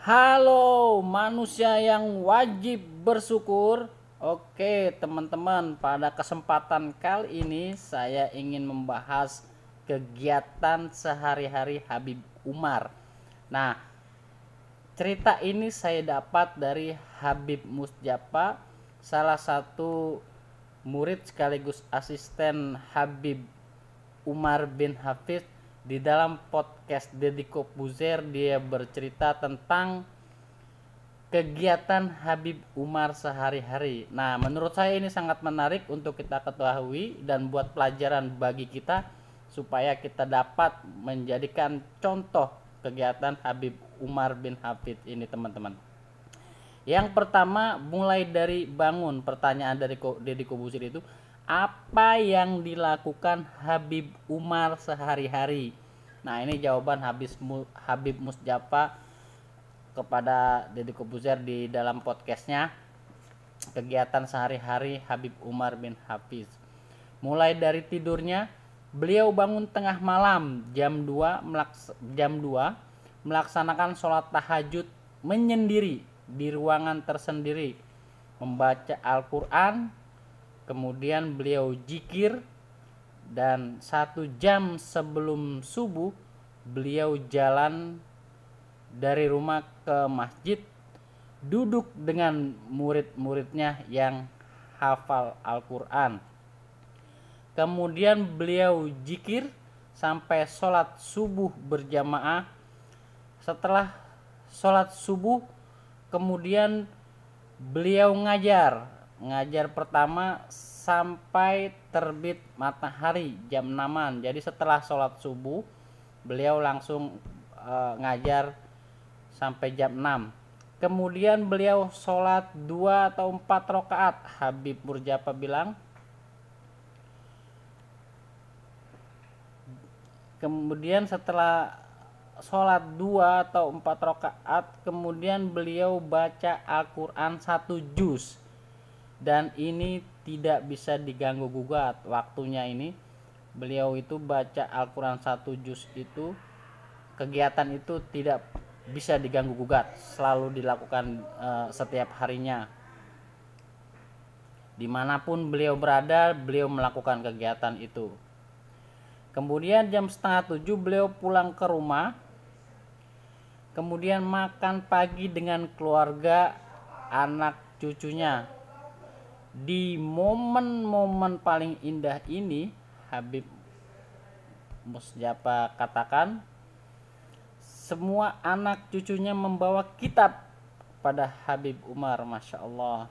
Halo manusia yang wajib bersyukur. Oke teman-teman, pada kesempatan kali ini saya ingin membahas kegiatan sehari-hari Habib Umar. Nah, cerita ini saya dapat dari Habib Musjapa, salah satu murid sekaligus asisten Habib Umar bin Hafiz. Di dalam podcast Deddy Corbuzier dia bercerita tentang kegiatan Habib Umar sehari-hari. Nah, menurut saya ini sangat menarik untuk kita ketahui dan buat pelajaran bagi kita supaya kita dapat menjadikan contoh kegiatan Habib Umar bin Hafiz ini, teman-teman. Yang pertama, mulai dari bangun. Pertanyaan dari Deddy Corbuzier itu, apa yang dilakukan Habib Umar sehari-hari? Nah, ini jawaban Habib Musjapa kepada Deddy Corbuzier di dalam podcastnya kegiatan sehari-hari Habib Umar bin Hafiz. Mulai dari tidurnya, beliau bangun tengah malam jam 2 melaksanakan sholat tahajud menyendiri di ruangan tersendiri, membaca Al-Quran. Kemudian beliau zikir, dan 1 jam sebelum subuh beliau jalan dari rumah ke masjid, duduk dengan murid-muridnya yang hafal Al-Quran. Kemudian beliau zikir sampai sholat subuh berjamaah. Setelah sholat subuh kemudian beliau ngajar pertama sampai terbit matahari jam 6. Jadi setelah sholat subuh beliau langsung ngajar sampai jam 6. Kemudian beliau sholat 2 atau 4 rakaat. Habib Musjapa bilang, kemudian setelah sholat 2 atau 4 rakaat, kemudian beliau baca Al-Quran 1 juz. Dan ini tidak bisa diganggu gugat waktunya. Ini beliau itu baca Al-Quran 1 juz itu, kegiatan itu tidak bisa diganggu gugat, selalu dilakukan setiap harinya. Dimanapun beliau berada, beliau melakukan kegiatan itu. Kemudian jam 6:30 beliau pulang ke rumah, kemudian makan pagi dengan keluarga, anak cucunya. Di momen-momen paling indah ini, Habib Musjapa katakan, semua anak cucunya membawa kitab pada Habib Umar. Masya Allah.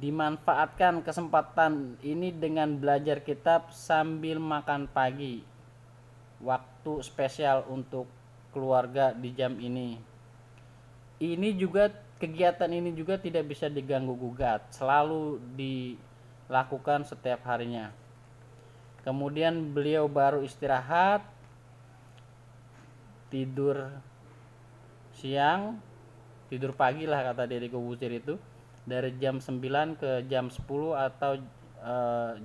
Dimanfaatkan kesempatan ini dengan belajar kitab sambil makan pagi. Waktu spesial untuk keluarga di jam ini. Kegiatan ini juga tidak bisa diganggu gugat, selalu dilakukan setiap harinya. Kemudian beliau baru istirahat, tidur siang, tidur pagi lah kata Deddy Corbuzier itu, dari jam 9 ke jam 10 atau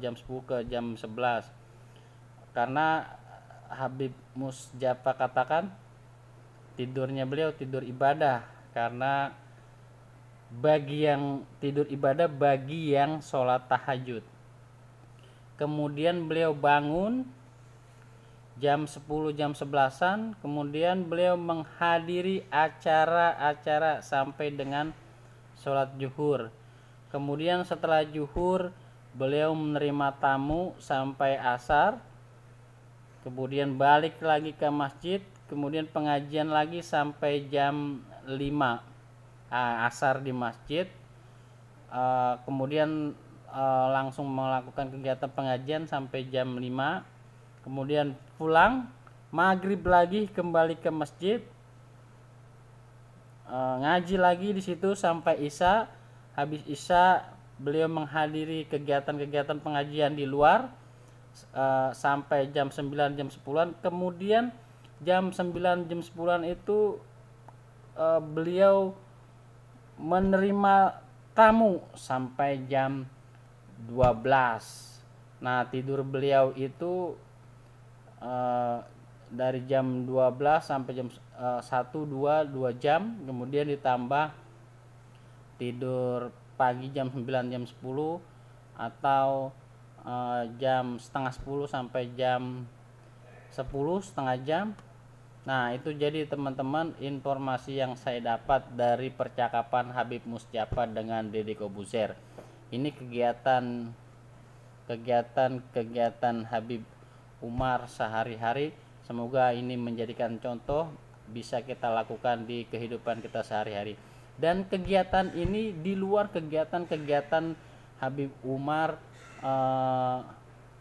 jam 10 ke jam 11. Karena Habib Musjapa katakan tidurnya beliau tidur ibadah, karena bagi yang tidur ibadah, bagi yang sholat tahajud. Kemudian beliau bangun jam 10, jam 11-an, kemudian beliau menghadiri acara-acara sampai dengan sholat zuhur. Kemudian setelah zuhur beliau menerima tamu sampai asar, kemudian balik lagi ke masjid, kemudian pengajian lagi sampai jam 5. Asar di masjid, kemudian langsung melakukan kegiatan pengajian sampai jam 5, kemudian pulang, maghrib lagi kembali ke masjid, ngaji lagi di situ sampai isya. Habis isya beliau menghadiri kegiatan-kegiatan pengajian di luar sampai jam 9, jam 10-an. Kemudian jam 9, jam 10-an itu beliau menerima tamu sampai jam 12. Nah, tidur beliau itu dari jam 12 sampai jam 1 2 jam, kemudian ditambah tidur pagi jam 9 jam 10, atau jam setengah 10 sampai jam 10 setengah jam. Nah, itu jadi teman-teman informasi yang saya dapat dari percakapan Habib Musjapa dengan Deddy Kobuzer. Ini kegiatan Habib Umar sehari-hari. Semoga ini menjadikan contoh bisa kita lakukan di kehidupan kita sehari-hari. Dan kegiatan ini di luar kegiatan-kegiatan Habib Umar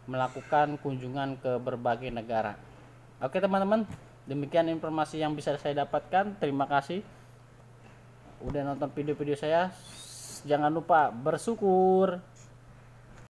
melakukan kunjungan ke berbagai negara. Oke teman-teman, demikian informasi yang bisa saya dapatkan. Terima kasih udah nonton video-video saya. Jangan lupa bersyukur.